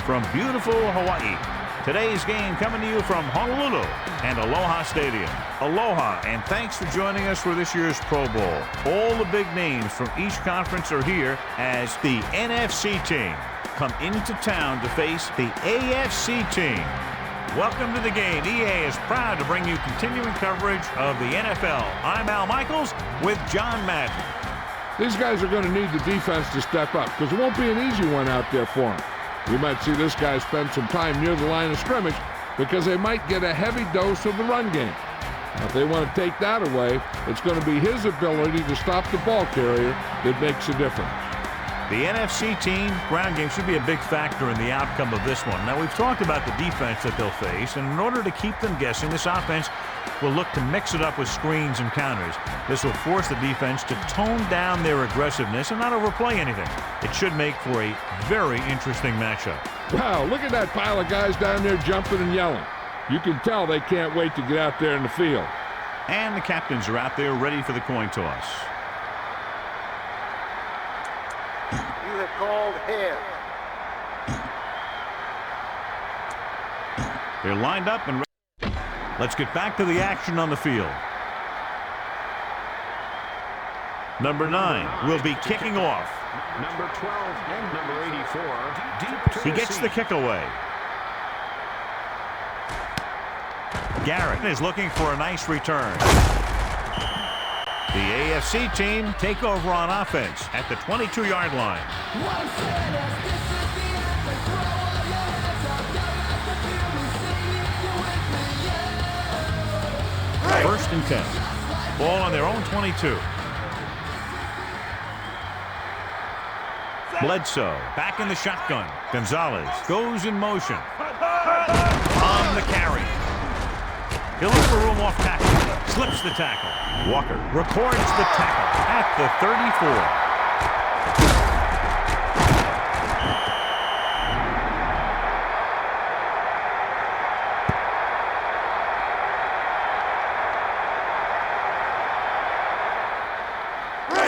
from beautiful Hawaii. Today's game coming to you from Honolulu and Aloha Stadium. Aloha, and thanks for joining us for this year's Pro Bowl. All the big names from each conference are here as the NFC team come into town to face the AFC team. Welcome to the game. EA is proud to bring you continuing coverage of the NFL. I'm Al Michaels with John Madden. These guys are going to need the defense to step up because it won't be an easy one out there for them. You might see this guy spend some time near the line of scrimmage because they might get a heavy dose of the run game. Now, if they want to take that away, it's going to be his ability to stop the ball carrier that makes a difference. The NFC team ground game should be a big factor in the outcome of this one. Now, we've talked about the defense that they'll face, and in order to keep them guessing, this offense will look to mix it up with screens and counters. This will force the defense to tone down their aggressiveness and not overplay anything. It should make for a very interesting matchup. Wow, look at that pile of guys down there jumping and yelling. You can tell they can't wait to get out there in the field. And the captains are out there ready for the coin toss. You have called head. They're lined up and ready. Let's get back to the action on the field. Number 9 will be kicking off. Number 12 and number 84. He gets the kick away. Garrett is looking for a nice return. The AFC team take over on offense at the 22-yard line. First and 10. Ball on their own 22. Bledsoe back in the shotgun. Gonzalez goes in motion. On the carry. He'll look for room off tackle. Slips the tackle. Walker records the tackle at the 34.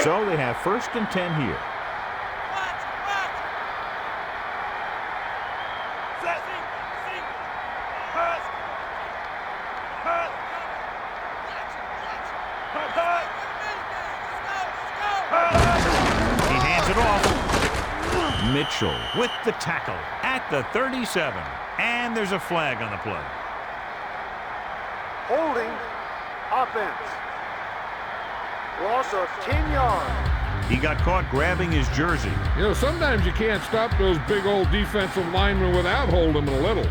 So they have first and 10 here. He hands it off. Mitchell with the tackle at the 37. And there's a flag on the play. Holding offense. Loss of 10 yards. He got caught grabbing his jersey. You know, sometimes you can't stop those big old defensive linemen without holding them a little.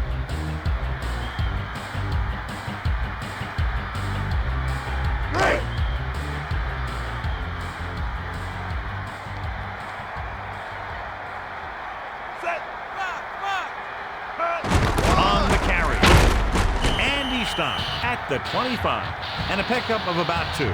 On the carry. And he stopped at the 25. And a pickup of about 2.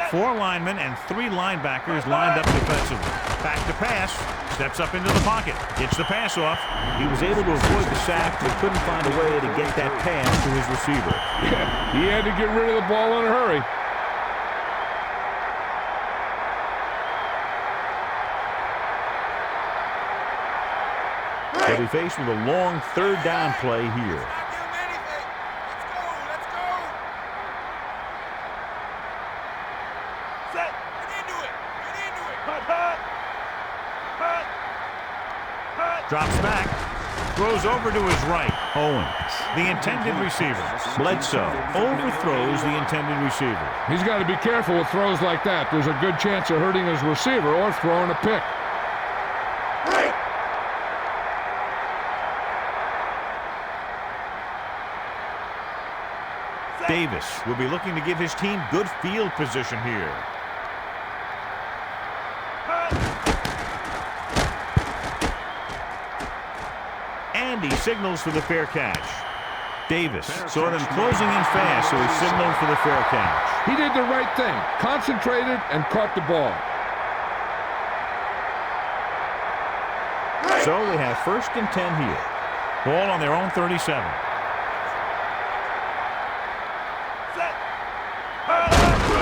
Four linemen and 3 linebackers lined up defensively. Back to pass. Steps up into the pocket. Gets the pass off. He was able to avoid the sack, but couldn't find a way to get that pass to his receiver. Yeah, he had to get rid of the ball in a hurry. They'll be faced with a long 3rd down play here. Drops back, throws over to his right. Owens, the intended receiver. Bledsoe overthrows the intended receiver. He's got to be careful with throws like that. There's a good chance of hurting his receiver or throwing a pick. Davis will be looking to give his team good field position here. And he signals for the fair catch. Davis saw them closing in fast, so he signaled for the fair catch. He did the right thing, concentrated and caught the ball. So they have first and 10 here. Ball on their own 37.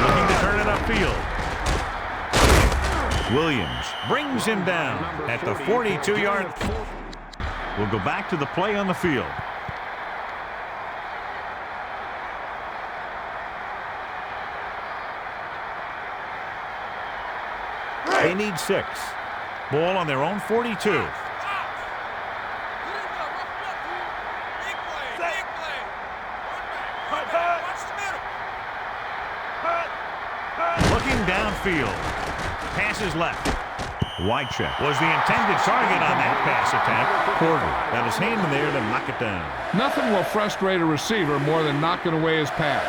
Looking to turn it upfield. Williams brings him down at the 42-yard. We'll go back to the play on the field. They need 6. Ball on their own 42. Looking downfield. Passes left. Wycheck was the intended target on that pass attempt. Porter got his hand in there to knock it down. Nothing will frustrate a receiver more than knocking away his pass.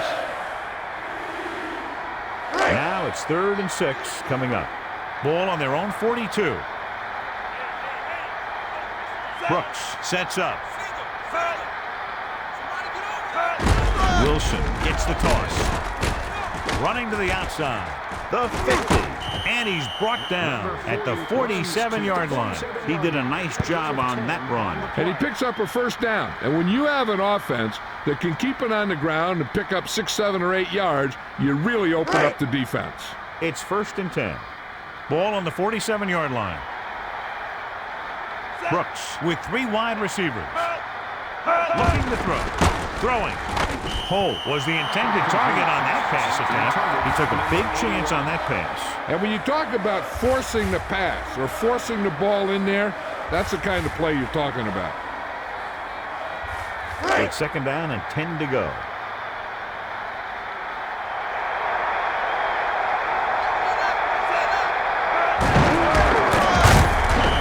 Now it's 3rd and 6 coming up. Ball on their own 42. Brooks sets up. Wilson gets the toss. Running to the outside. The 50. And he's brought down at the 47-yard line. He did a nice job on that run. And he picks up a first down. And when you have an offense that can keep it on the ground and pick up 6, 7, or 8 yards, you really open up the defense. It's 1st and 10. Ball on the 47-yard line. Brooks with 3 wide receivers. Looking to throw. Throwing. Holt was the intended target on that pass attempt. He took a big chance on that pass. And when you talk about forcing the pass or forcing the ball in there, that's the kind of play you're talking about. It's 2nd down and 10 to go.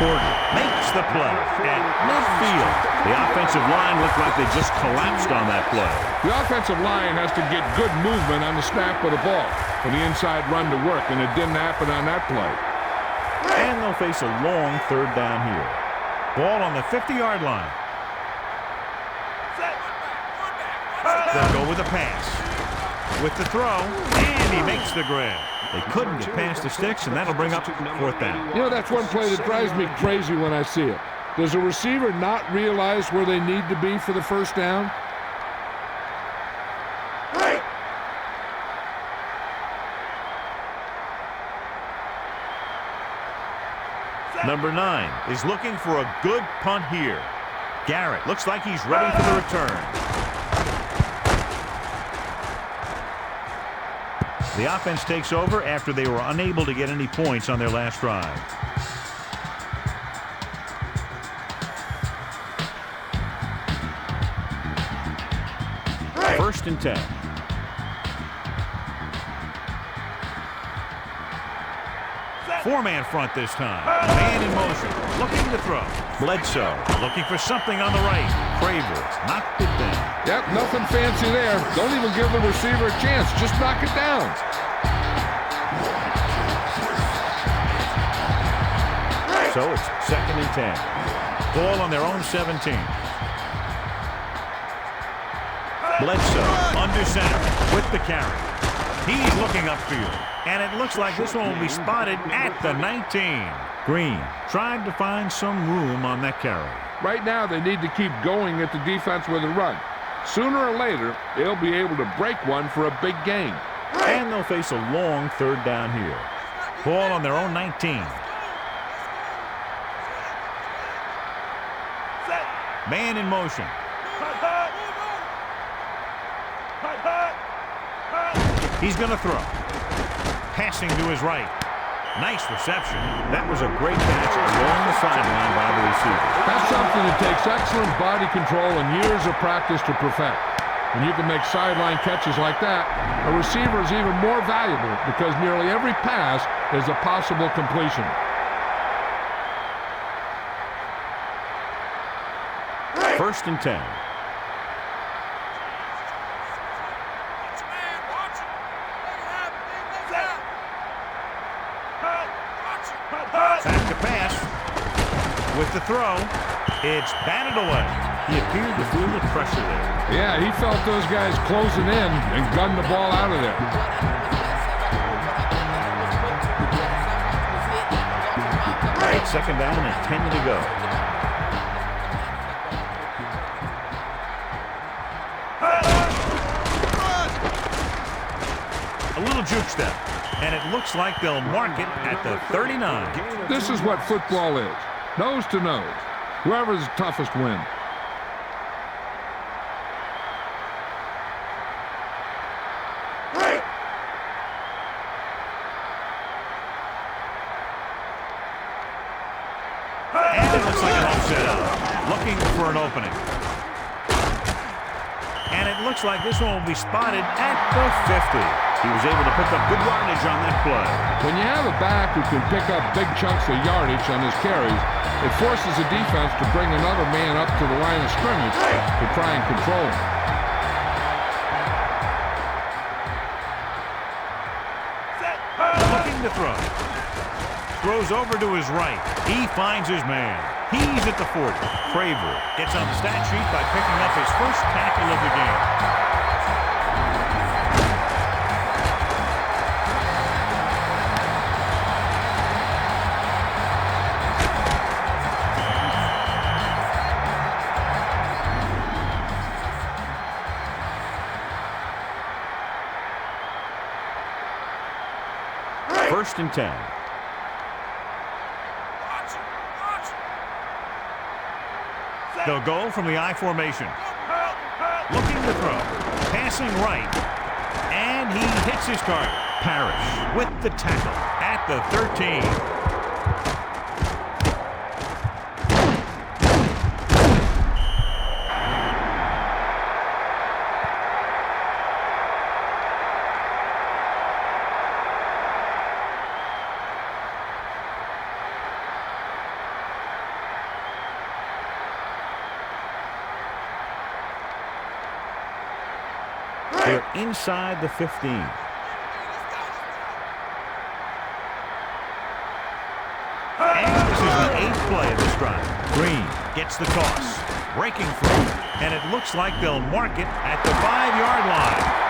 Porter makes the play at midfield. The offensive line looked like they just collapsed on that play. The offensive line has to get good movement on the snap of the ball for the inside run to work, and it didn't happen on that play. And they'll face a long 3rd down here. Ball on the 50-yard line. They'll go with a pass. With the throw, and he makes the grab. They couldn't get past the sticks, and that'll bring up 4th down. You know, that's one play that drives me crazy when I see it. Does a receiver not realize where they need to be for the first down? Number 9 is looking for a good punt here. Garrett looks like he's ready for the return. The offense takes over after they were unable to get any points on their last drive. First and 10. Four-man front this time. Man in motion. Looking to throw. Bledsoe looking for something on the right. Craver knocked it down. Yep, nothing fancy there. Don't even give the receiver a chance. Just knock it down. So it's 2nd and 10. Ball on their own 17. Bledsoe under center with the carry. He's looking upfield. And it looks like this one will be spotted at the 19. Green tried to find some room on that carry. Right now, they need to keep going at the defense with a run. Sooner or later, they'll be able to break one for a big gain. And they'll face a long 3rd down here. Ball on their own 19. Man in motion. He's going to throw. Passing to his right. Nice reception. That was a great catch along the sideline by the receiver. That's something that takes excellent body control and years of practice to perfect. When you can make sideline catches like that, a receiver is even more valuable because nearly every pass is a possible completion. First and 10. Back to pass. With the throw, it's batted away. He appeared to feel the pressure there. Yeah, he felt those guys closing in and gunned the ball out of there. All right, 2nd down and 10 to go. A little juke step. And it looks like they'll mark it at the 39. This is what football is. Nose to nose. Whoever's the toughest wins. And it looks like an offset out. Looking for an opening. And it looks like this one will be spotted at the 50. He was able to pick up good yardage on that play. When you have a back who can pick up big chunks of yardage on his carries, it forces the defense to bring another man up to the line of scrimmage to try and control him. Looking to throw. Throws over to his right. He finds his man. He's at the 40. Craver gets on the stat sheet by picking up his first tackle of the game. First and 10. They'll go from the I formation. Looking to throw. Passing right. And he hits his target. Parrish with the tackle at the 13. They're inside the 15. And this is the 8th play of this drive. Green gets the toss. Breaking through. And it looks like they'll mark it at the 5-yard line.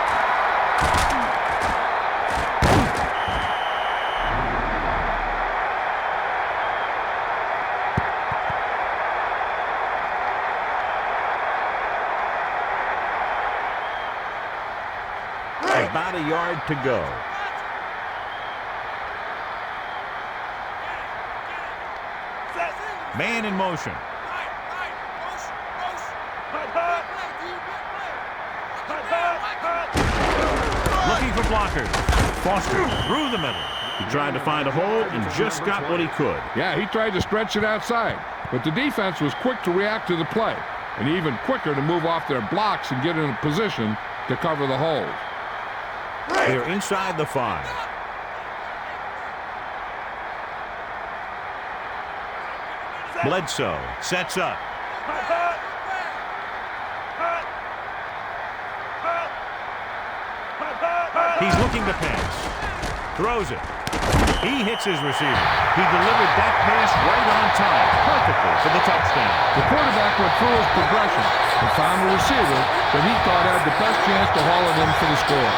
About a yard to go. Man in motion. Looking for blockers. Foster through the middle. He tried to find a hole and just got what he could. Yeah, he tried to stretch it outside, but the defense was quick to react to the play, and even quicker to move off their blocks and get in a position to cover the holes. They're inside the 5. Bledsoe sets up. He's looking to pass. Throws it. He hits his receiver. He delivered that pass right on time, perfectly for the touchdown. The quarterback went through his progression and found a receiver that he thought had the best chance to haul it in for the score.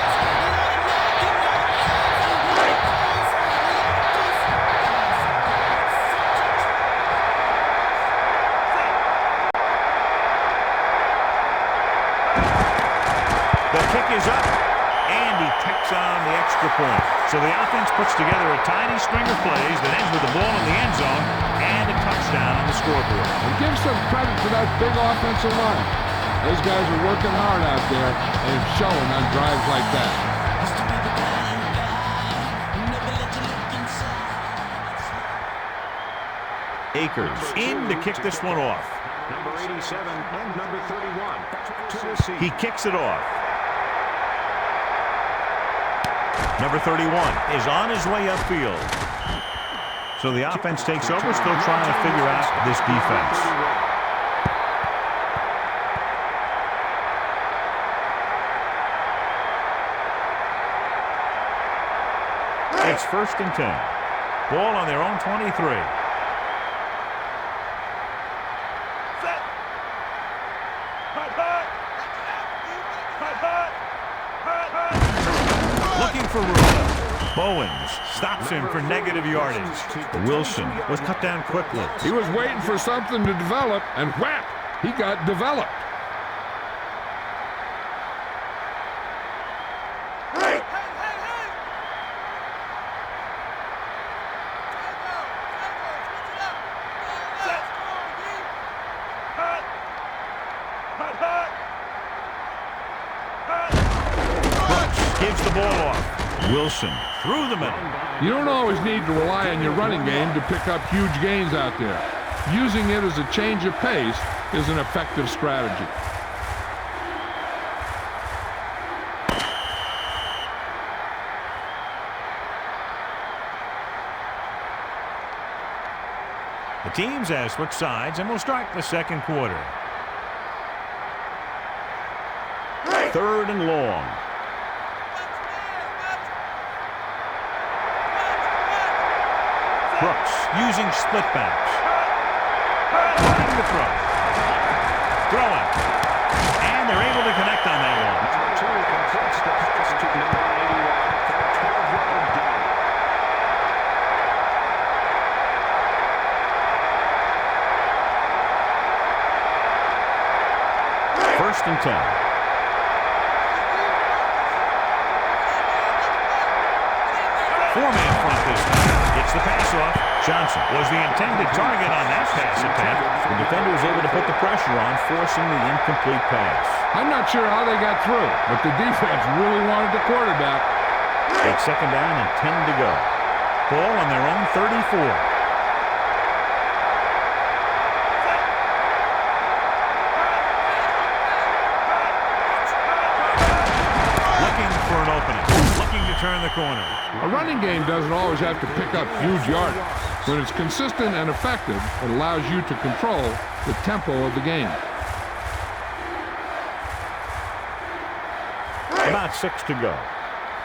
Is up, and he takes on the extra point. So the offense puts together a tiny string of plays that ends with the ball in the end zone and a touchdown on the scoreboard. And give some credit to that big offensive line. Those guys are working hard out there and it's showing on drives like that. Akers in to kick this one off. Number 87 and number 31 to receive. He kicks it off. Number 31 is on his way upfield. So the offense takes over, still trying to figure out this defense. It's first and 10. Ball on their own 23. Looking for room. Bowens stops him for negative yardage. Wilson was cut down quickly. He was waiting for something to develop, and whap, he got developed. Gives the ball off. Wilson through the middle. You don't always need to rely on your running game to pick up huge gains out there. Using it as a change of pace is an effective strategy. The teams have switched sides, and we'll start the second quarter. 3rd and long. Brooks using split backs. Running the throw. Throwing. And they're able to connect on that one. Number 2 completes the pass to number 81 for a 12-yard gain. First and 10. Four-man front this time. Gets the pass off. Johnson was the intended target on that pass attempt. The defender was able to put the pressure on, forcing the incomplete pass. I'm not sure how they got through, but the defense really wanted the quarterback. It's 2nd down and 10 to go. Ball on their own 34. Looking for an opening. Looking to turn the corner. A running game doesn't always have to pick up huge yardage. When it's consistent and effective, it allows you to control the tempo of the game. About 6 to go.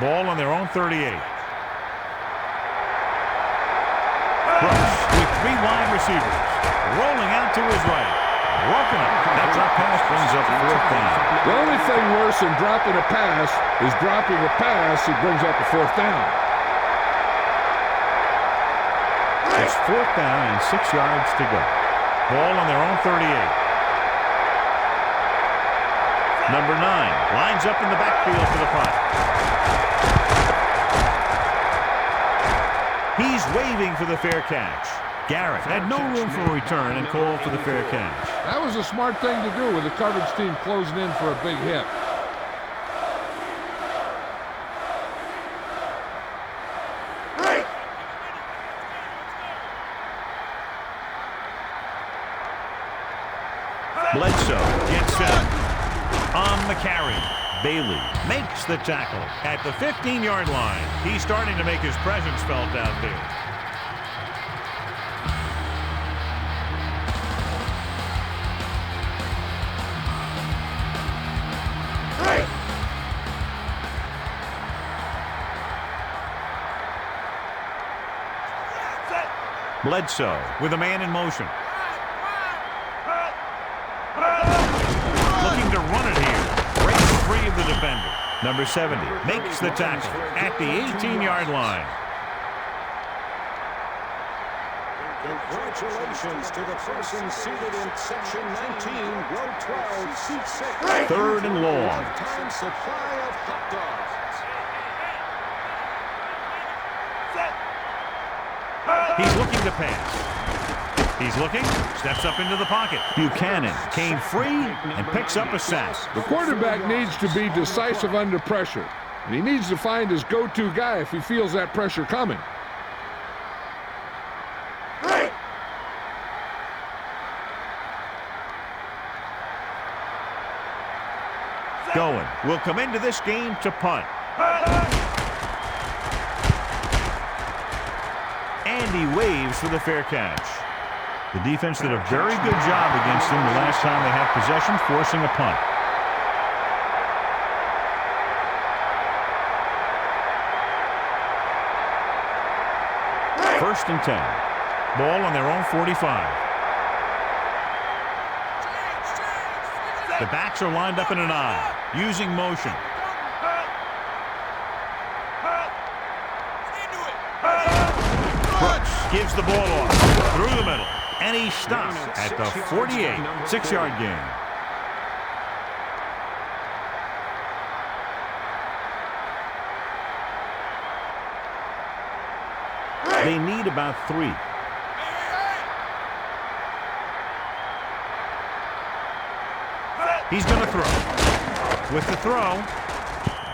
Ball on their own 38. Brooks with 3 wide receivers. Rolling out to his right. Broken up. That drop pass brings up 4th down. The only thing worse than dropping a pass is dropping a pass that brings up a 4th down. It's 4th down and 6 yards to go. Ball on their own 38. Number 9 lines up in the backfield for the punt. He's waving for the fair catch. Garrett had no room for a return and called for the fair catch. That was a smart thing to do with the coverage team closing in for a big hit. Bledsoe gets set on the carry. Bailey makes the tackle at the 15-yard line. He's starting to make his presence felt out there. Bledsoe with a man in motion. Looking to run it here. Breaks free of the defender. Number 70 makes the tackle at the 18-yard line. Congratulations to the person seated in section 19, row 12, seat 6. 3rd and long. Lifetime supply of hot dogs. He's looking to pass. He's looking, steps up into the pocket. Buchanan came free and picks up a sack. The quarterback needs to be decisive under pressure, and he needs to find his go-to guy if he feels that pressure coming. Going will come into this game to punt. And he waves for the fair catch. The defense did a very good job against him the last time they had possession, forcing a punt. First and 10. Ball on their own 45. The backs are lined up in an I, using motion. Brooks gives the ball off through the middle, and he stops at the 48, 6-yard gain. They need about 3. He's going to throw. With the throw,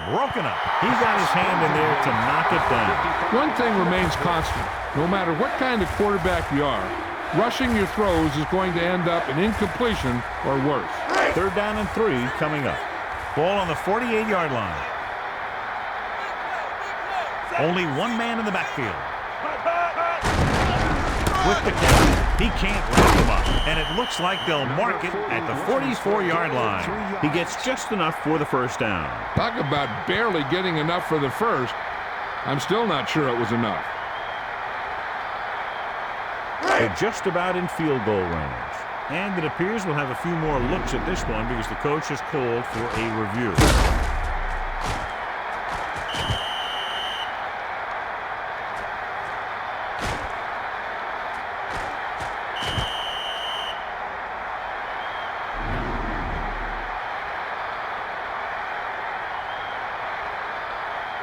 broken up. He got his hand in there to knock it down. One thing remains constant. No matter what kind of quarterback you are, rushing your throws is going to end up in incompletion or worse. 3rd down and 3 coming up. Ball on the 48-yard line. Only one man in the backfield. With the catch, he can't wrap him up, and it looks like they'll mark it at the 44-yard line. He gets just enough for the first down. Talk about barely getting enough for the first. I'm still not sure it was enough. They're just about in field goal range. And it appears we'll have a few more looks at this one because the coach has called for a review.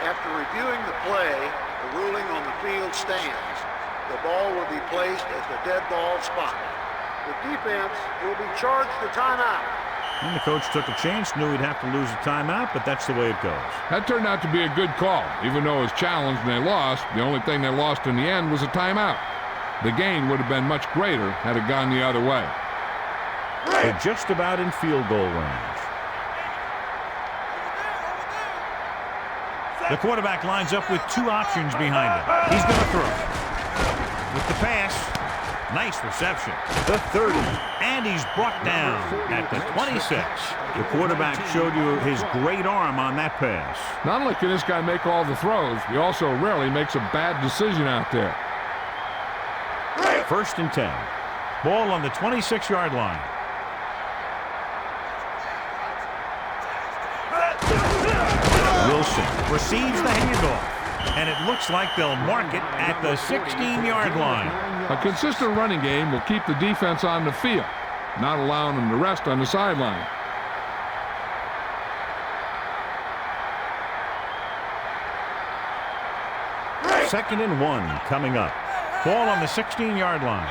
After reviewing the play, the ruling on the field stands. The ball will be placed at the dead ball spot. The defense will be charged a timeout. And the coach took a chance, knew he'd have to lose a timeout, but that's the way it goes. That turned out to be a good call. Even though it was challenged and they lost, the only thing they lost in the end was a timeout. The gain would have been much greater had it gone the other way. They're just about in field goal range. The quarterback lines up with 2 options behind him. He's going to throw. With the pass, nice reception. The 30, and he's brought down at the 26. The quarterback showed you his great arm on that pass. Not only can this guy make all the throws, he also rarely makes a bad decision out there. 1st and 10. Ball on the 26-yard line. Wilson receives the handoff, and it looks like they'll mark it at the 16-yard line. A consistent running game will keep the defense on the field, not allowing them to rest on the sideline. Second and 1 coming up. Ball on the 16-yard line.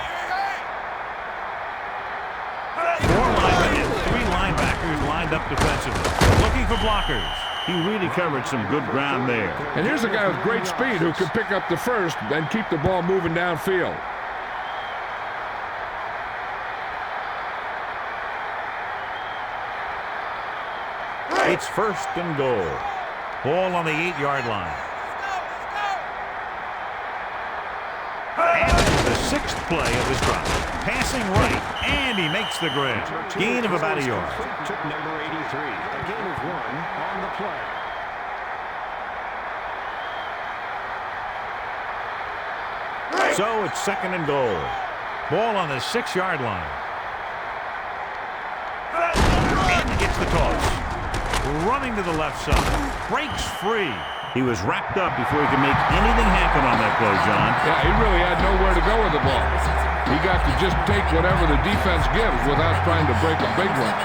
4 linemen and 3 linebackers lined up defensively, looking for blockers. He really covered some good ground there. And here's a guy with great speed who can pick up the first and keep the ball moving downfield. It's 1st and goal. Ball on the 8-yard line. And this is the 6th play of his drive. Passing right, and he makes the grab. Gain of about a yard. Took number 83. A gain of 1 on the play. So it's 2nd and goal. Ball on the 6-yard line. And he gets the toss. Running to the left side. Breaks free. He was wrapped up before he could make anything happen on that play, John. Yeah, he really had nowhere to go with the ball. He got to just take whatever the defense gives without trying to break a big one.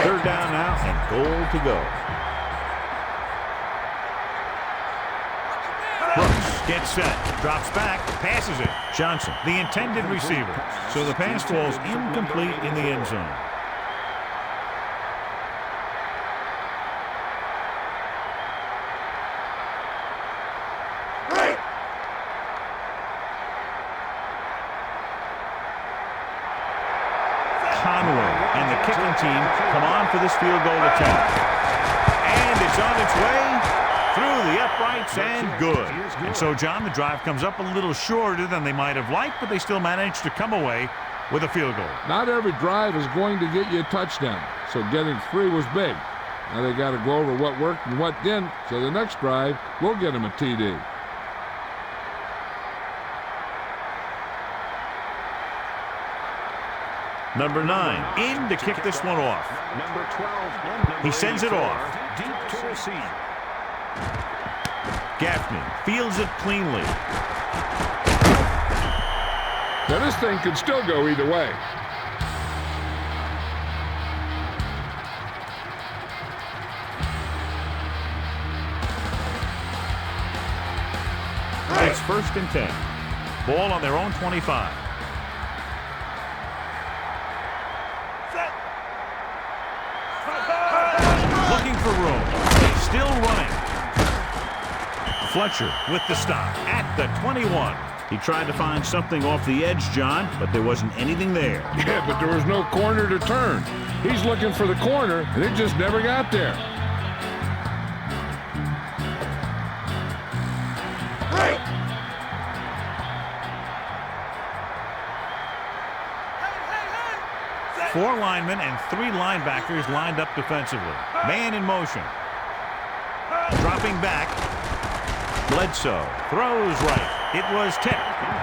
Third down now and goal to go. Brooks gets set, drops back, passes it. Johnson, the intended receiver. So the pass falls incomplete in the end zone. And the kicking team come on for this field goal attempt. And it's on its way through the uprights and good. And so, John, the drive comes up a little shorter than they might have liked, but they still managed to come away with a field goal. Not every drive is going to get you a touchdown, so getting 3 was big. Now they got to go over what worked and what didn't, so the next drive will get them a TD. Number 9 in to kick this one off. Number 12. He sends it off. Deep to receive. Gaffney fields it cleanly. Now this thing could still go either way. It's 1st and 10. Ball on their own 25. for room. Still running. Fletcher with the stop at the 21. He tried to find something off the edge, John, but there wasn't anything there. Yeah, but there was no corner to turn. He's looking for the corner, and it just never got there. Four linemen and three linebackers lined up defensively. Man in motion. Dropping back. Bledsoe throws right. It was tipped.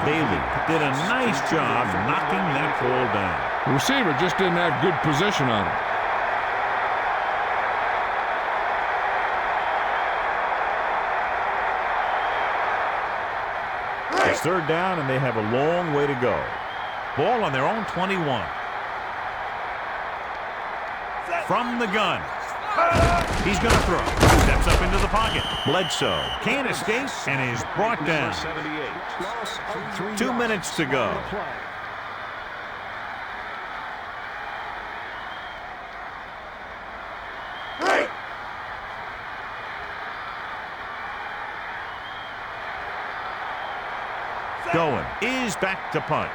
Bailey did a nice job knocking that ball down. The receiver just didn't have good position on it. It's third down, and they have a long way to go. Ball on their own 21. From the gun. He's going to throw. Steps up into the pocket. Bledsoe can't escape and is brought down. 2 minutes to go. Going is back to punt.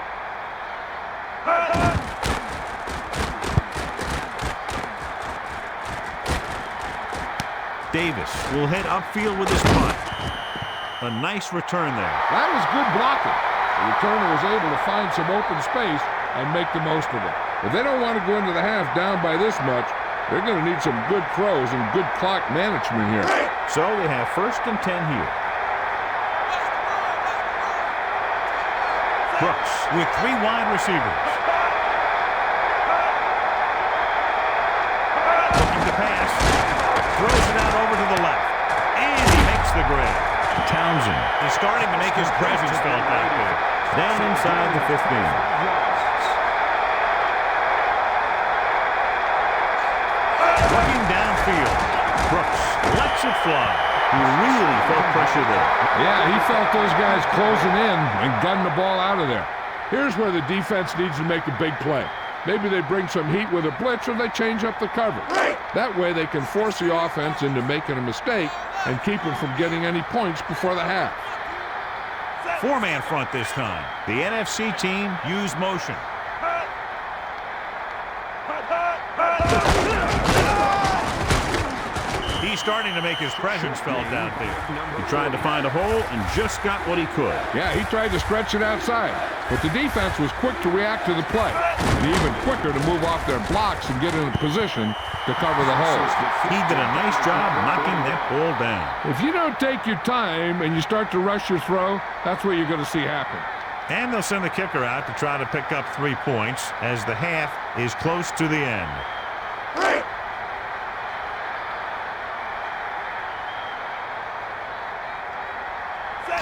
Davis will head upfield with his punt. A nice return there. That was good blocking. The returner was able to find some open space and make the most of it. If they don't want to go into the half down by this much, they're going to need some good throws and good clock management here. So they have 1st and 10 here. Brooks with three wide receivers. Looking to pass. Throws it out over to the left. And he makes the grab. Townsend is starting to make his presence felt out there. Down inside the 15. Looking downfield. Brooks lets it fly. He really felt pressure there. Yeah, he felt those guys closing in and gunning the ball out of there. Here's where the defense needs to make a big play. Maybe they bring some heat with a blitz or they change up the coverage. That way they can force the offense into making a mistake and keep them from getting any points before the half. Four-man front this time. The NFC team used motion. He's starting to make his presence felt out there. He tried to find a hole and just got what he could. Yeah, he tried to stretch it outside, but the defense was quick to react to the play and even quicker to move off their blocks and get in a position to cover the holes. He did a nice job knocking that ball down. If you don't take your time and you start to rush your throw, that's what you're going to see happen. And they'll send the kicker out to try to pick up 3 points as the half is close to the end.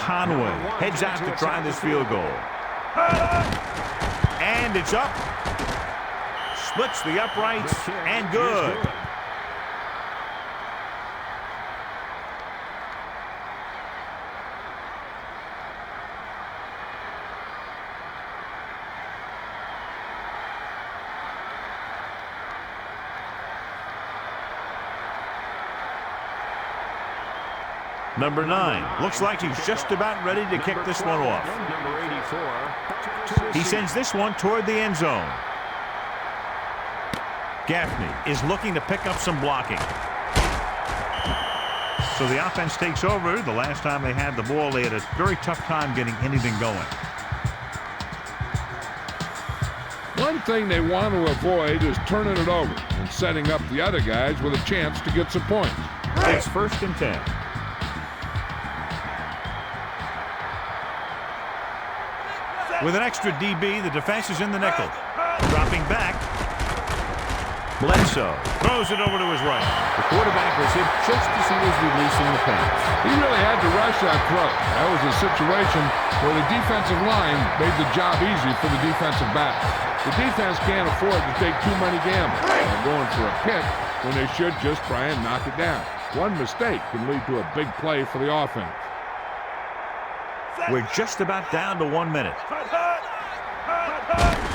Conway heads out to try this field goal. And it's up. Splits the uprights and good. Number 9. Looks like he's just about ready to kick this one off. He sends this one toward the end zone. Gaffney is looking to pick up some blocking. So the offense takes over. The last time they had the ball, they had a very tough time getting anything going. One thing they want to avoid is turning it over and setting up the other guys with a chance to get some points. It's 1st and 10. With an extra DB, the defense is in the nickel. Dropping back. Bledsoe throws it over to his right. The quarterback was hit just as he was releasing the pass. He really had to rush that throw. That was a situation where the defensive line made the job easy for the defensive back. The defense can't afford to take too many gambles. They're going for a pick when they should just try and knock it down. One mistake can lead to a big play for the offense. We're just about down to 1 minute.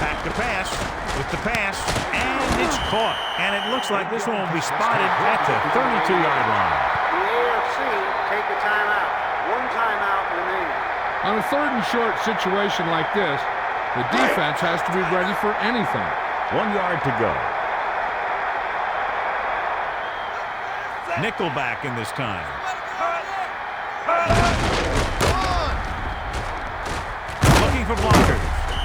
Packers back to pass with the pass, and it's caught. And it looks like this one will be spotted at the 32-yard line. The AFC take a timeout. One timeout remaining. On a 3rd and short situation like this, the defense has to be ready for anything. 1 yard to go. Nickelback in this time. Looking for blockers.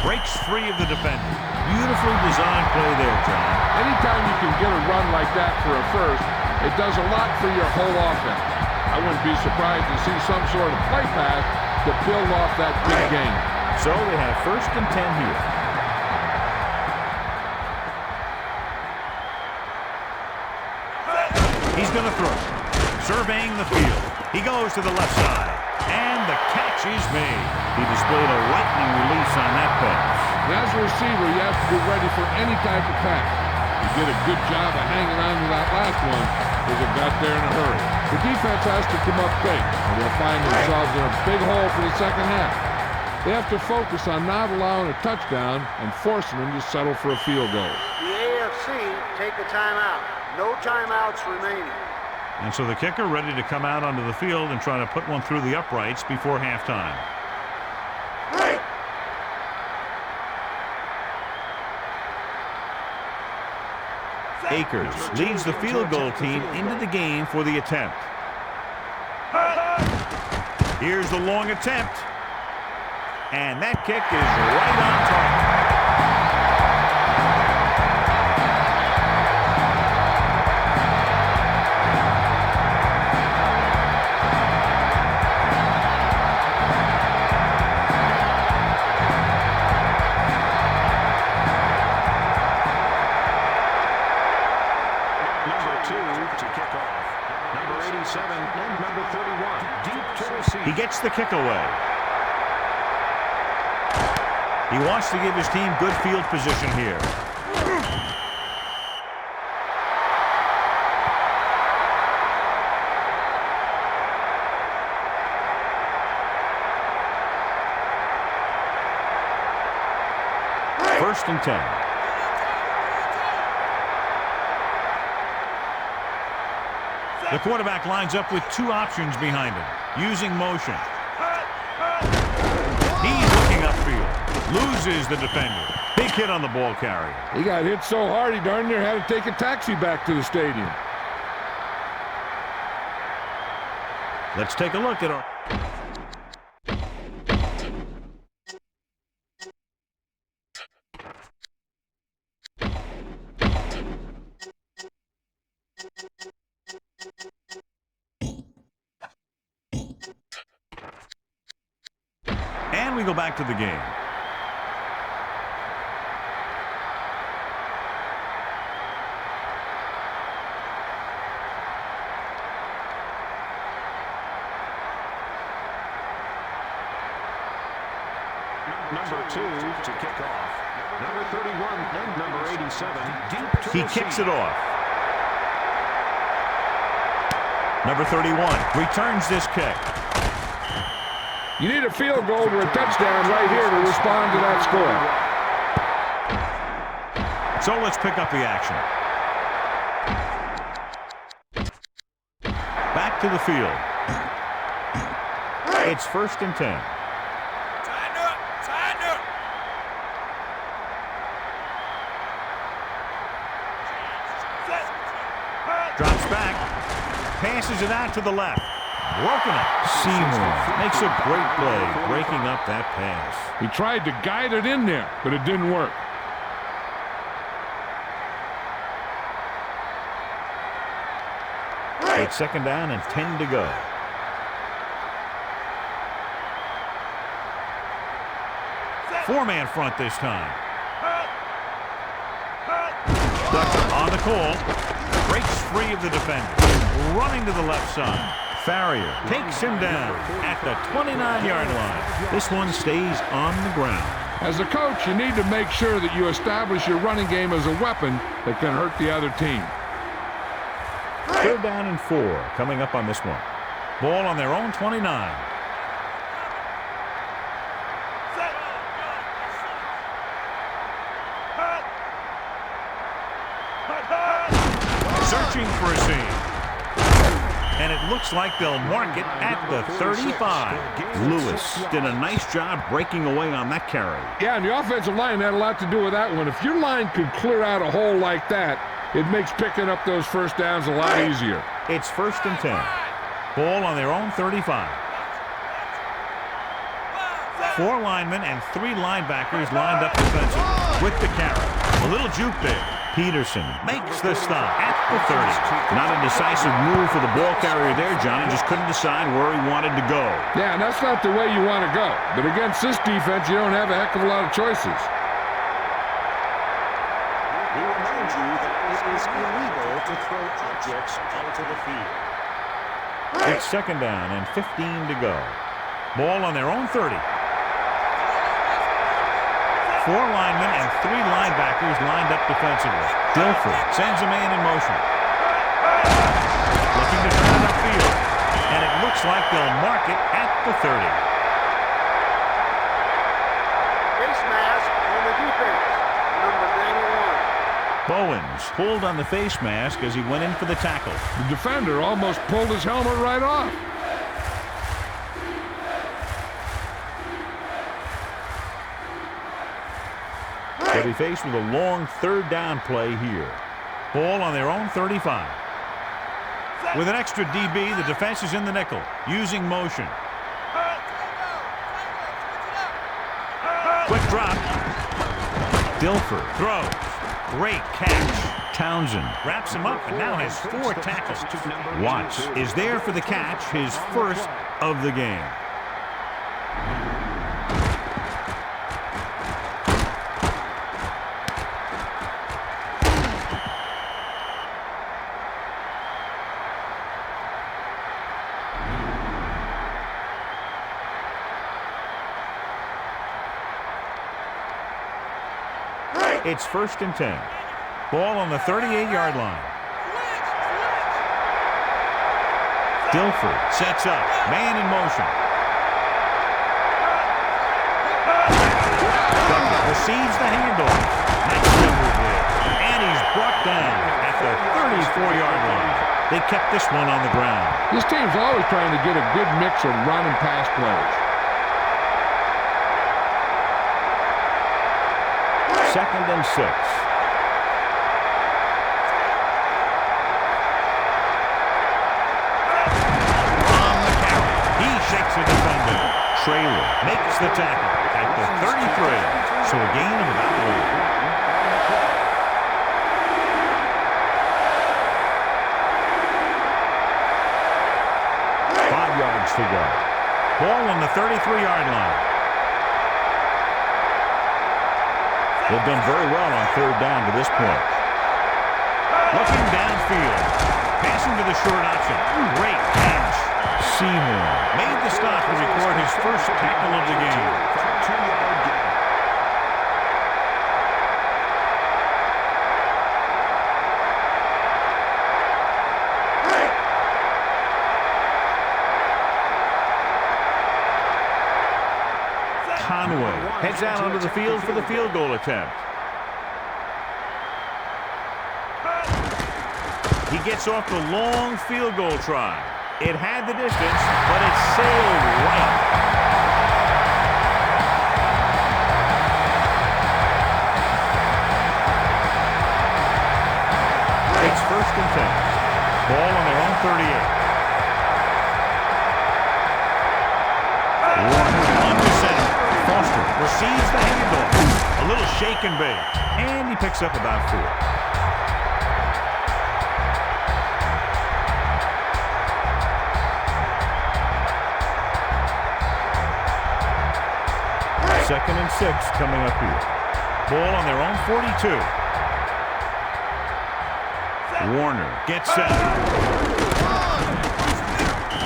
Breaks free of the defender. Beautifully designed play there, John. Anytime you can get a run like that for a first, it does a lot for your whole offense. I wouldn't be surprised to see some sort of play pass to build off that big gain. So they have 1st and 10 here. He's going to throw. Surveying the field. He goes to the left side. And the catch is made. He displayed a lightning release on that pass. And as a receiver, you have to be ready for any type of pass. He did a good job of hanging on to that last one because it got there in a hurry. The defense has to come up big, or they'll find themselves in a big hole for the second half. They have to focus on not allowing a touchdown and forcing them to settle for a field goal. The AFC take a timeout. No timeouts remaining. And so the kicker ready to come out onto the field and try to put one through the uprights before halftime. Akers leads the field goal team into the game for the attempt. Here's the long attempt. And that kick is right on target. He gets the kick away. He wants to give his team good field position here. First and 10. The quarterback lines up with 2 options behind him, using motion. He's looking upfield. Loses the defender. Big hit on the ball carrier. He got hit so hard he darn near had to take a taxi back to the stadium. Let's take a look at our... And we go back to the game. Number 2 to kick off. Number 31 and number 87. Deep to He kicks it off. Number 31 returns this kick. You need a field goal or a touchdown right here to respond to that score. So let's pick up the action. Back to the field. It's first and 10. Drops back, passes it out to the left. Broken up. Seymour makes a great play, breaking up that pass. He tried to guide it in there, but it didn't work. It's second down and 10 to go. Four-man front this time. Ducker on the call. Breaks free of the defender. Running to the left side. Farrier takes him down at the 29-yard line. This one stays on the ground. As a coach, you need to make sure that you establish your running game as a weapon that can hurt the other team. Third down and 4 coming up on this one. Ball on their own 29. searching for a seam. And it looks like they'll mark it at the 35. Lewis did a nice job breaking away on that carry. Yeah, and the offensive line had a lot to do with that one. If your line could clear out a hole like that, it makes picking up those first downs a lot easier. It's 1st and 10. Ball on their own 35. 4 linemen and 3 linebackers lined up defensively with the carry. A little juke there. Peterson makes the stop at the 30. Not a decisive move for the ball carrier there, Johnny. Just couldn't decide where he wanted to go. Yeah, and that's not the way you want to go. But against this defense, you don't have a heck of a lot of choices. We remind you that it is illegal to throw objects onto the field. It's 2nd down and 15 to go. Ball on their own 30. 4 linemen and 3 linebackers lined up defensively. Dilfer sends a man in motion. Looking to turn it upfield. And it looks like they'll mark it at the 30. Face mask on the defense, number 91. Bowens pulled on the face mask as he went in for the tackle. The defender almost pulled his helmet right off. They'll be faced with a long 3rd down play here. Ball on their own 35. With an extra DB, the defense is in the nickel, using motion. Quick drop. Dilfer throws. Great catch. Townsend wraps him up and now has 4 tackles. Watts is there for the catch, his first of the game. It's 1st and 10. Ball on the 38-yard line. Dilfer sets up. Man in motion. Receives the handoff. Nice coverage there. And he's brought down at the 34-yard line. They kept this one on the ground. This team's always trying to get a good mix of run and pass plays. 2nd and 6. On the carry. He shakes a defender. Traylor makes the tackle at the 33. So a gain of about 1. 5 yards to go. Ball on the 33-yard line. They've done very well on 3rd down to this point. Looking downfield. Passing to the short option. Great catch. Seymour made the stop to record his first tackle of the game. 2-yard gain. Conway heads out onto the field for the field goal attempt. He gets off the long field goal try. It had the distance, but it sailed right. It's 1st and 10. Ball on their own 38. Under center. Foster receives the handoff. A little shake and bake. And he picks up about 4. Second and 6 coming up here. Ball on their own 42. Warner gets set.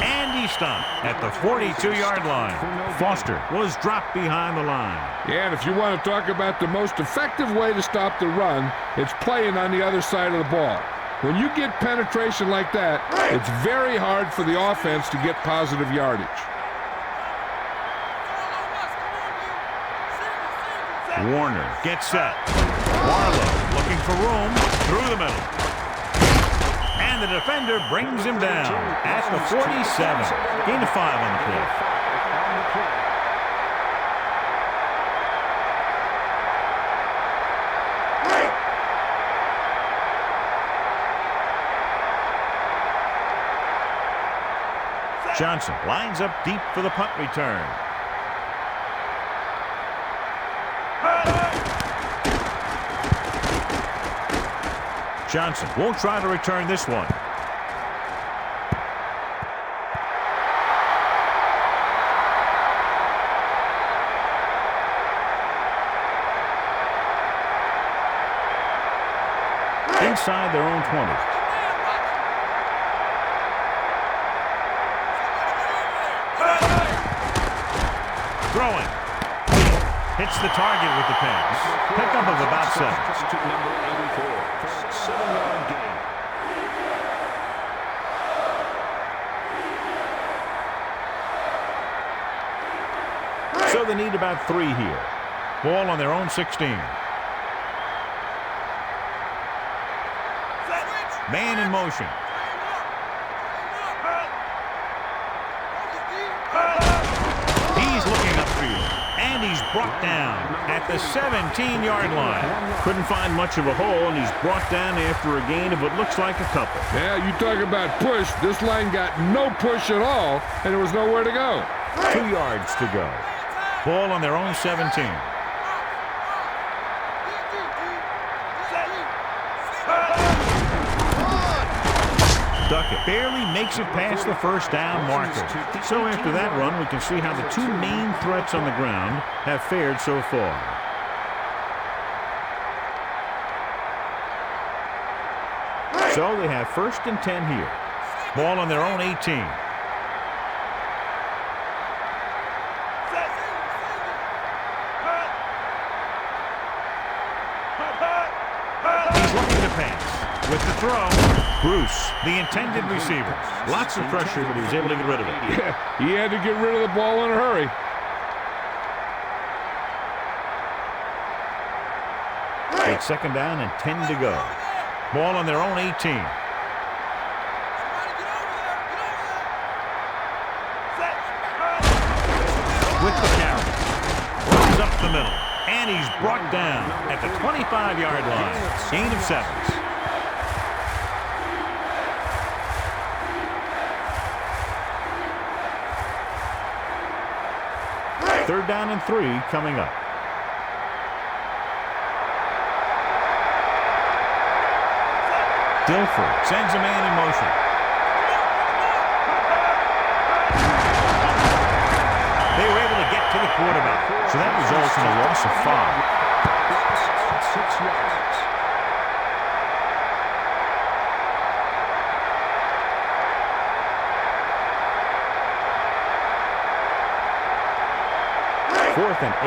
And he stopped at the 42-yard line. Foster was dropped behind the line. Yeah, and if you want to talk about the most effective way to stop the run, it's playing on the other side of the ball. When you get penetration like that, it's very hard for the offense to get positive yardage. Warner gets set. Warlow looking for room through the middle. And the defender brings him down at the 47. Gain of 5 on the play. Johnson lines up deep for the punt return. Johnson won't try to return this one. Inside their own 20. Throwing. Hits the target with the pass. Pickup of about 7. Number 84. 7-yard gain. So they need about 3 here. Ball on their own 16. Man in motion. He's looking upfield. And he's brought down at the 17-yard line. Couldn't find much of a hole, and he's brought down after a gain of what looks like a couple. Yeah, you talk about push. This line got no push at all, and there was nowhere to go. 2 yards to go. Ball on their own 17. Duckett barely makes it past the first down marker. So after that run, we can see how the 2 main threats on the ground have fared so far. So they have 1st and 10 here. Ball on their own 18. He's looking to pass. With the throw, Bruce, the intended receiver. Lots of pressure, but he was able to get rid of it. Yeah, he had to get rid of the ball in a hurry. It's 2nd down and 10 to go. Ball on their own 18. With the carry. Runs up the middle. And he's brought down at the 25-yard line. Gain of 7. 3rd down and 3 coming up. Dilfer sends a man in motion. They were able to get to the quarterback, so that results in a loss of 5. 6 yards. Fourth and 8.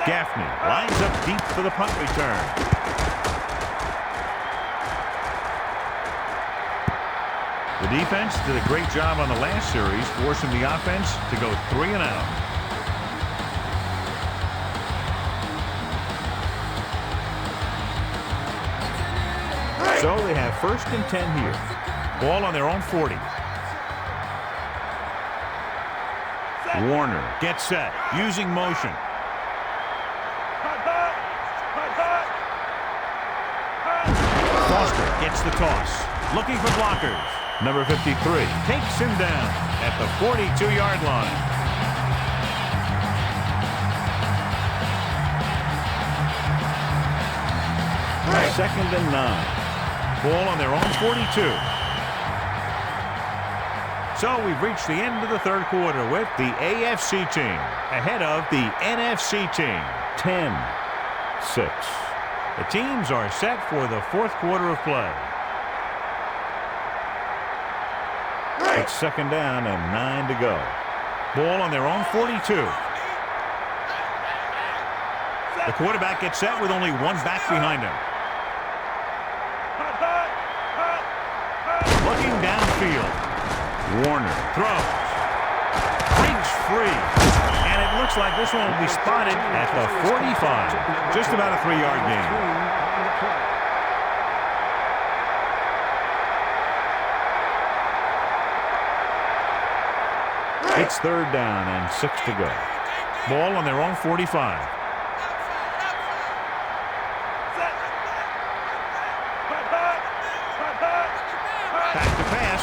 Gaffney lines up deep for the punt return. The defense did a great job on the last series, forcing the offense to go 3 and out. So they have 1st and 10 here. Ball on their own 40. Warner gets set, using motion. Foster gets the toss, looking for blockers. Number 53 takes him down at the 42-yard line. Second and 9. Ball on their own 42. So we've reached the end of the 3rd quarter with the AFC team ahead of the NFC team, 10-6. The teams are set for the 4th quarter of play. It's 2nd down and 9 to go. Ball on their own 42. The quarterback gets set with only 1 back behind him. Looking downfield. Warner throws. Breaks free. And And it looks like this one will be spotted at the 45. Just about a 3-yard gain. It's 3rd down and 6 to go. Ball on their own 45. Back to pass.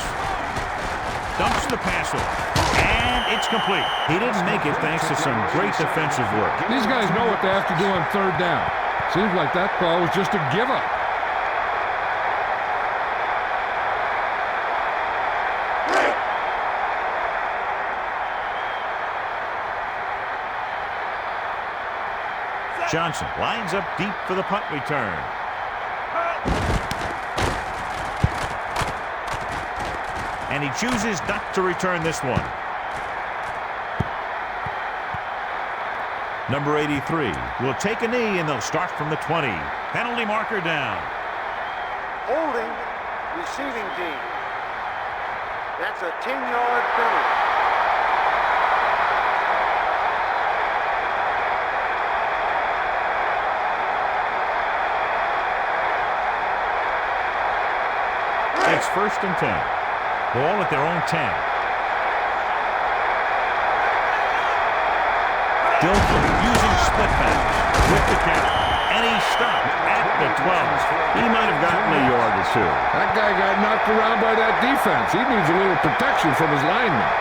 Dumps the pass off. And it's complete. He didn't make it thanks to some great defensive work. These guys know what they have to do on 3rd down. Seems like that call was just a give-up. Johnson lines up deep for the punt return. And he chooses not to return this one. Number 83 will take a knee, and they'll start from the 20. Penalty marker down. Holding receiving team. That's a 10-yard penalty. It's 1st and 10. Ball at their own 10. Dilfer using split backs with the count. And he stopped at the 12. He might have gotten a yard or two. That guy got knocked around by that defense. He needs a little protection from his linemen.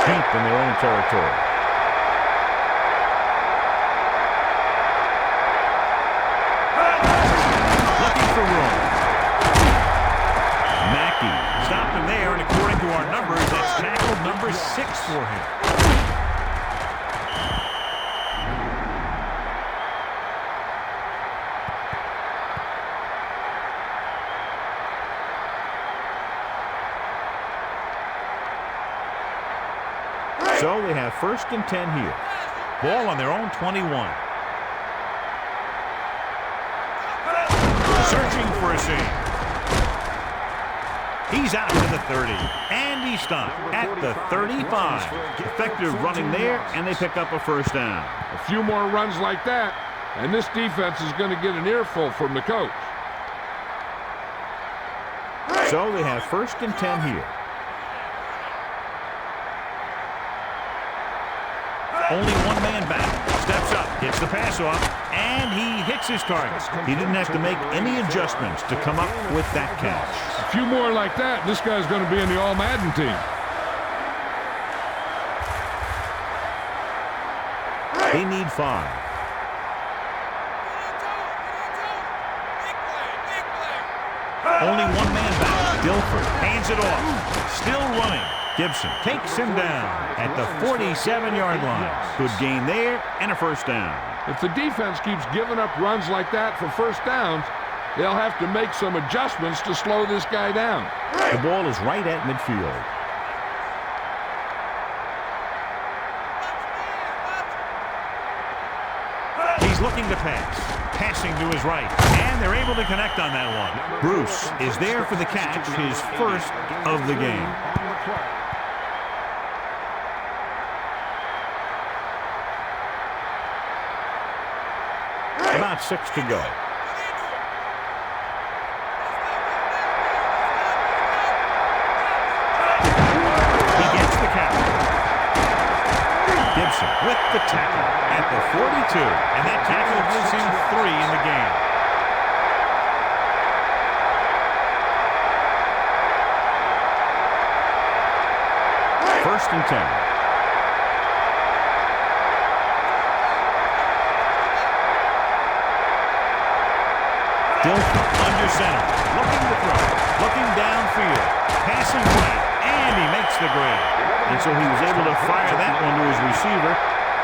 Deep in their own territory. Looking for room. Mackey stopped him there, and according to our numbers, that's tackle number 6 for him. So they have 1st and 10 here. Ball on their own 21. Searching for a seam. He's out to the 30. And he stopped at the 35. Effective running there, and they pick up a 1st down. A few more runs like that, and this defense is going to get an earful from the coach. So they have 1st and 10 here. Only one man back. Steps up, gets the pass off, and he hits his target. He didn't have to make any adjustments to come up with that catch. A few more like that, this guy's going to be in the All-Madden team. They need 5. Only one man back. Dilfer hands it off. Still running. Gibson takes him down at the 47-yard line. Good gain there and a 1st down. If the defense keeps giving up runs like that for 1st downs, they'll have to make some adjustments to slow this guy down. The ball is right at midfield. He's looking to pass. Passing to his right. And they're able to connect on that one. Bruce is there for the catch, his 1st of the game. About 6 to go. He gets the count. Gibson with the tackle at the 42. And that tackle gives him 3 in the game. First and 10. Dilfer under center, looking to throw, looking downfield, passing right, and he makes the grab. And so he was able to fire that one to his receiver,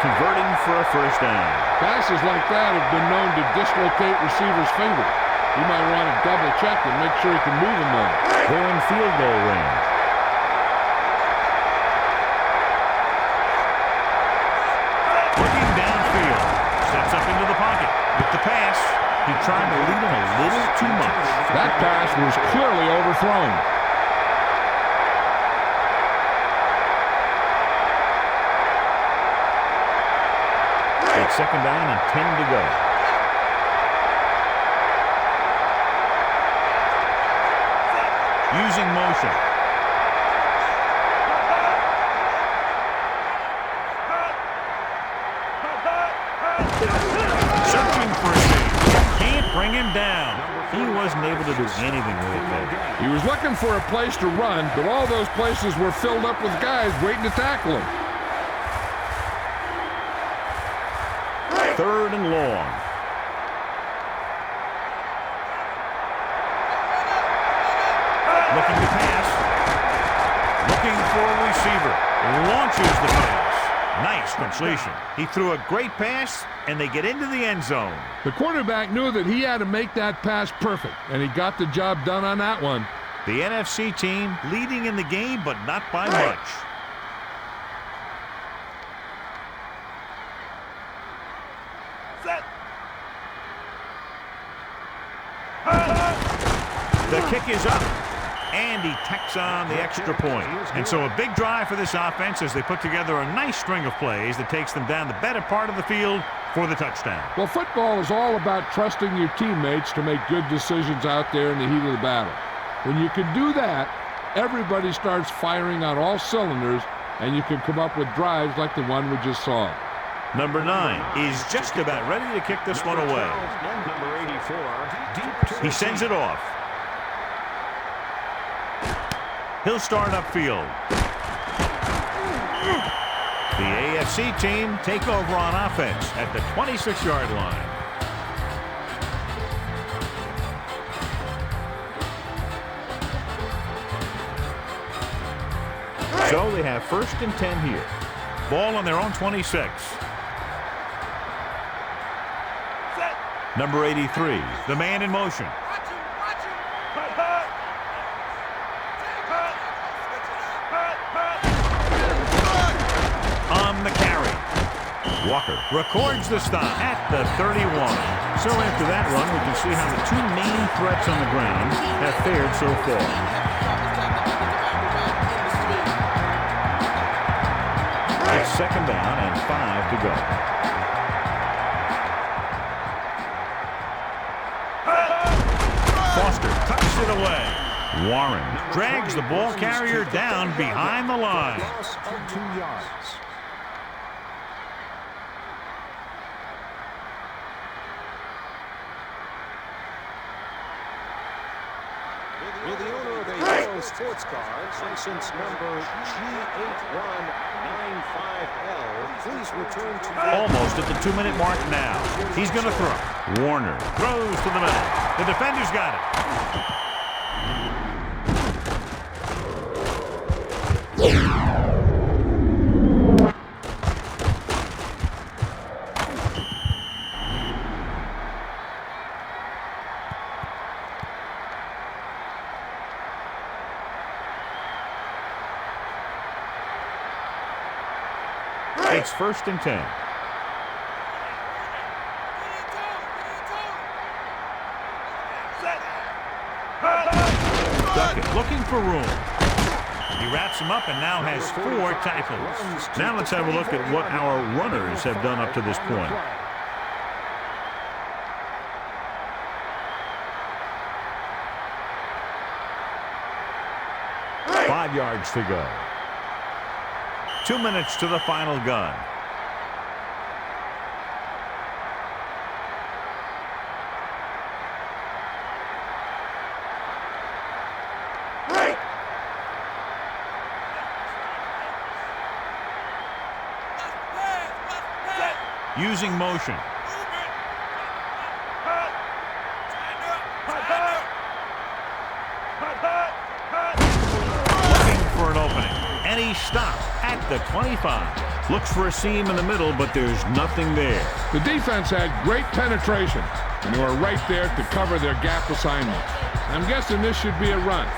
converting for a 1st down. Passes like that have been known to dislocate receivers' fingers. You might want to double check and make sure he can move them on. They're in field goal range. Looking downfield, steps up into the pocket with the pass. He tried to lead him a little too much. That pass was clearly overthrown. It's second down and 10 to go. Using motion. Searching for a save. Can't bring him down. He wasn't able to do anything with it there. He was looking for a place to run, but all those places were filled up with guys waiting to tackle him. Third and long. Looking to pass. Looking for a receiver. Launches the pass. Nice completion. He threw a great pass, and they get into the end zone. The quarterback knew that he had to make that pass perfect, and he got the job done on that one. The NFC team leading in the game, but not by much. The kick is up, and he tacks on the extra point. And so a big drive for this offense as they put together a nice string of plays that takes them down the better part of the field for the touchdown. Well, football is all about trusting your teammates to make good decisions out there in the heat of the battle. When you can do that, everybody starts firing on all cylinders, and you can come up with drives like the one we just saw. Number 9 is just about ready to kick this one away. Number 84, He sends it off. He'll start upfield. The AFC team take over on offense at the 26-yard line. So they have first and 10 here. Ball on their own 26. Number 83, the man in motion. On the carry. Walker records the stop at the 31. So after that run, we can see how the two main threats on the ground have fared so far. It's second down and 5 to go. Foster tucks it away. Warren drags the ball carrier down behind the line. loss of 2 yards. Will the owner of a yellow sports car, license number G8195L, please return to the... Almost at the 2-minute mark now. He's going to throw. Warner throws to the middle. The defender's got it. It's first and 10. Duckett looking for room. He wraps him up and now has 4 tackles. Now let's have a look at what our runners have done up to this point. Five yards to go. 2 minutes to the final gun. Using motion. Looking for an opening. And he stops at the 25. Looks for a seam in the middle, but there's nothing there. The defense had great penetration, and they were right there to cover their gap assignment. I'm guessing this should be a run.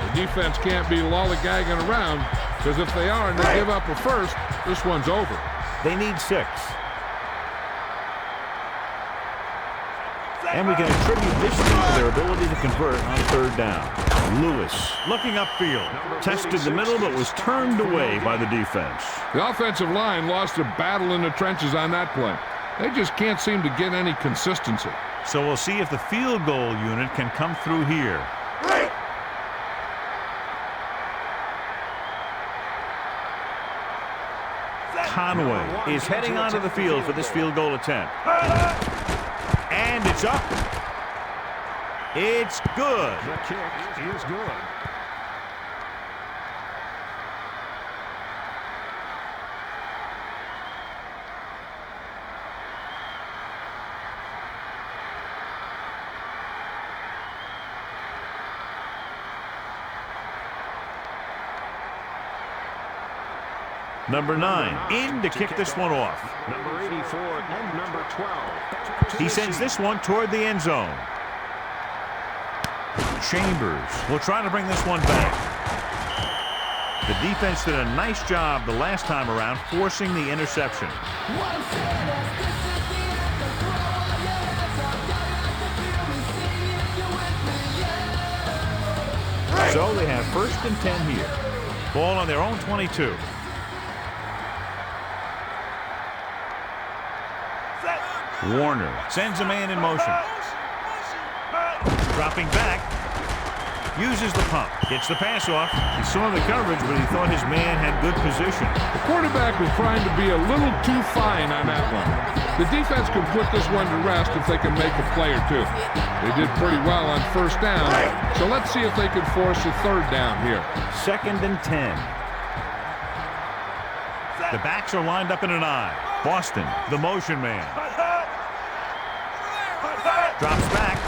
The defense can't be lollygagging around, because if they are and they give up a first, this one's over. They need 6. And we can attribute this to their ability to convert on third down. Lewis looking upfield. Tested the middle, but was turned away by the defense. The offensive line lost a battle in the trenches on that play. They just can't seem to get any consistency. So we'll see if the field goal unit can come through here. Conway is heading onto the field for this field goal attempt. And it's up. It's good. The kick is good. Number 9 in to kick this one off. Number 84 and number 12. He sends this one toward the end zone. Chambers will try to bring this one back. The defense did a nice job the last time around forcing the interception. So they have 1st and 10 here. Ball on their own 22. Warner sends a man in motion. Dropping back. Uses the pump. Gets the pass off. He saw the coverage, but he thought his man had good position. The quarterback was trying to be a little too fine on that one. The defense can put this one to rest if they can make a play or two. They did pretty well on 1st down, so let's see if they can force a 3rd down here. 2nd and 10. The backs are lined up in an I. Boston, the motion man. Drops back.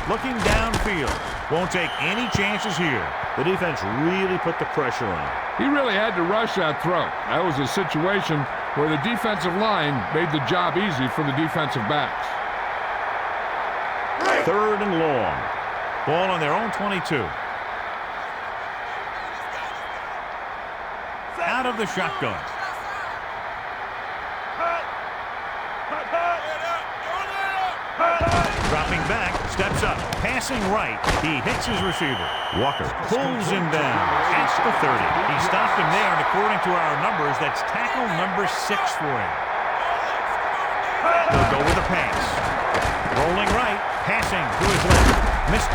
Looking downfield. Won't take any chances here. The defense really put the pressure on. He really had to rush that throw. That was a situation where the defensive line made the job easy for the defensive backs. 3rd and long. Ball on their own 22. Out of the shotgun. Dropping back, steps up, passing right. He hits his receiver. Walker pulls him down at the 30. He stopped him there, and according to our numbers, that's tackle number 6 for him. They'll go with a pass. Rolling right, passing to his left. Missed.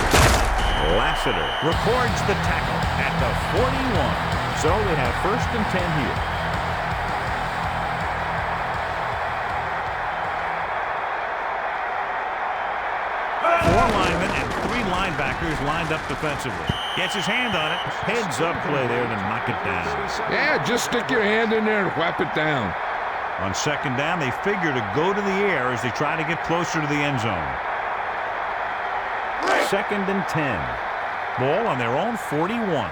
Lassiter records the tackle at the 41. So they have 1st and 10 here. Linebackers lined up defensively. Gets his hand on it. Heads up play there to knock it down. Yeah, just stick your hand in there and whap it down. On 2nd down, they figure to go to the air as they try to get closer to the end zone. 2nd and 10. Ball on their own 41.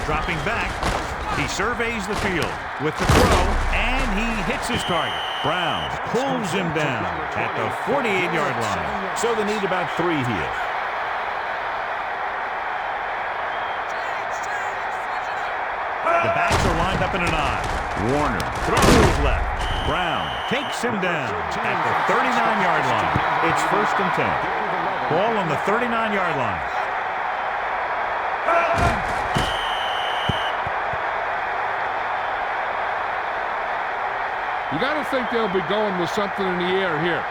Dropping back. He surveys the field with the throw, and he hits his target. Brown pulls him down at the 48-yard line. So they need about 3 here. The backs are lined up in an I. Warner throws left. Brown takes him down at the 39-yard line. It's 1st and 10. Ball on the 39-yard line. You got to think they'll be going with something in the air here,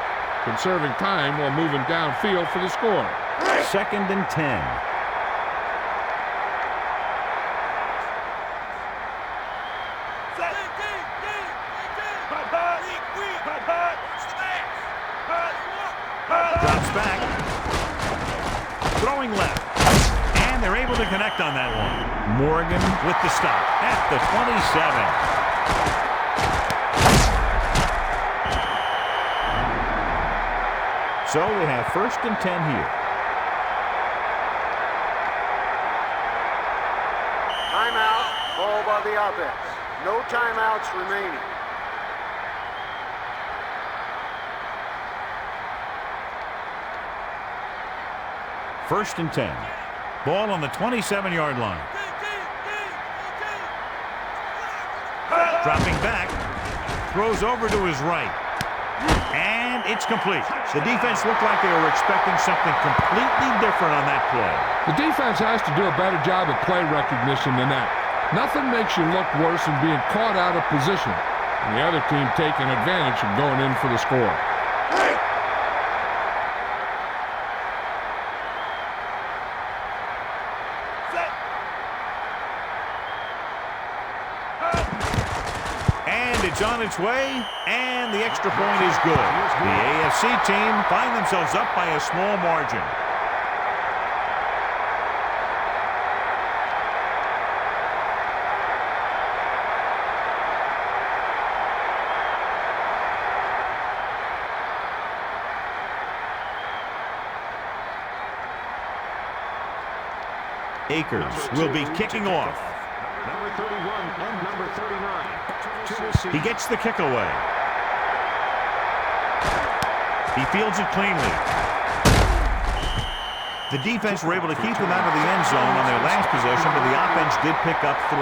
conserving time while moving downfield for the score. 2nd and 10. Drops back. Throwing left. And they're able to connect on that one. Morgan with the stop at the 27. So they have 1st and 10 here. Timeout, ball by the offense. No timeouts remaining. First and 10. Ball on the 27-yard line. Dropping back. Throws over to his right. And it's complete. The defense looked like they were expecting something completely different on that play. The defense has to do a better job of play recognition than that. Nothing makes you look worse than being caught out of position and the other team taking advantage and going in for the score. And it's on its way, and the extra point is good. The AFC team find themselves up by a small margin. Akers will be kicking off. Number 31 and number 39. He gets the kick away. He fields it cleanly. The defense were able to keep him out of the end zone on their last possession, but the offense did pick up 3.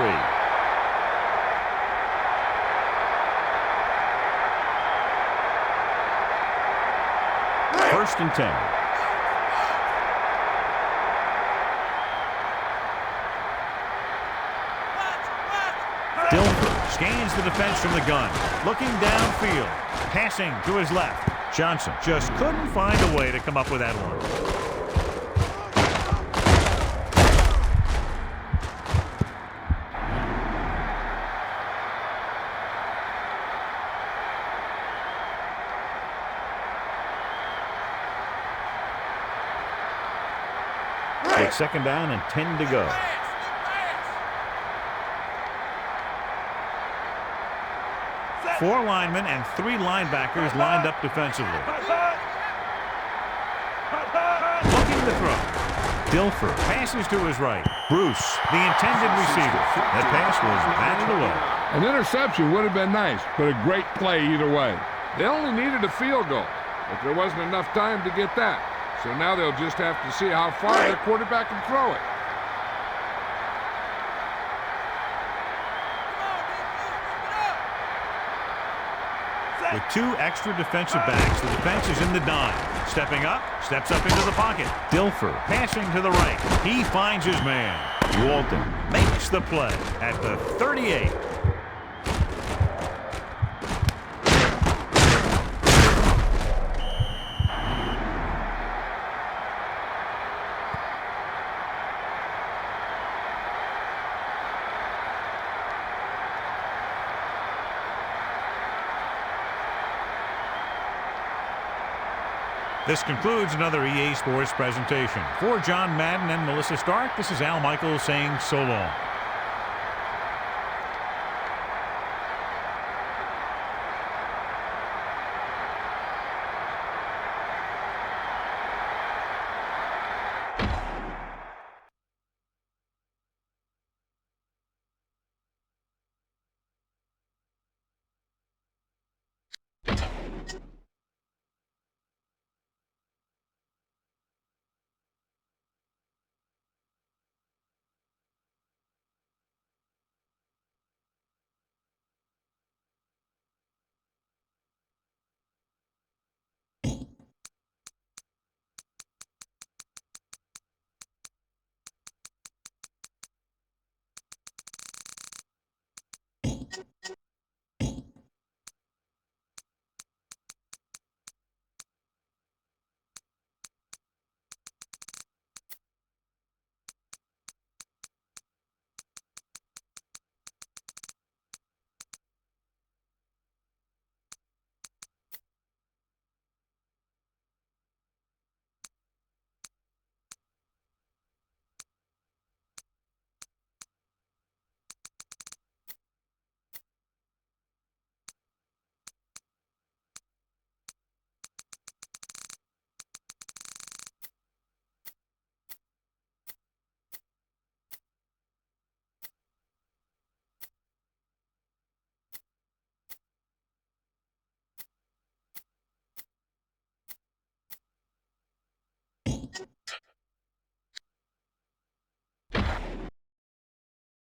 First and 10. Dilfer scans the defense from the gun, looking downfield, passing to his left. Johnson just couldn't find a way to come up with that one. It's second down and 10 to go. Four linemen and 3 linebackers lined up defensively. Looking to throw. Dilfer passes to his right. Bruce, the intended receiver. That pass was batted away. An interception would have been nice, but a great play either way. They only needed a field goal, but there wasn't enough time to get that. So now they'll just have to see how far their quarterback can throw it. With 2 extra defensive backs, the defense is in the dime. Stepping up, steps up into the pocket. Dilfer passing to the right. He finds his man. Walton makes the play at the 38. This concludes another EA Sports presentation. For John Madden and Melissa Stark, this is Al Michaels saying so long.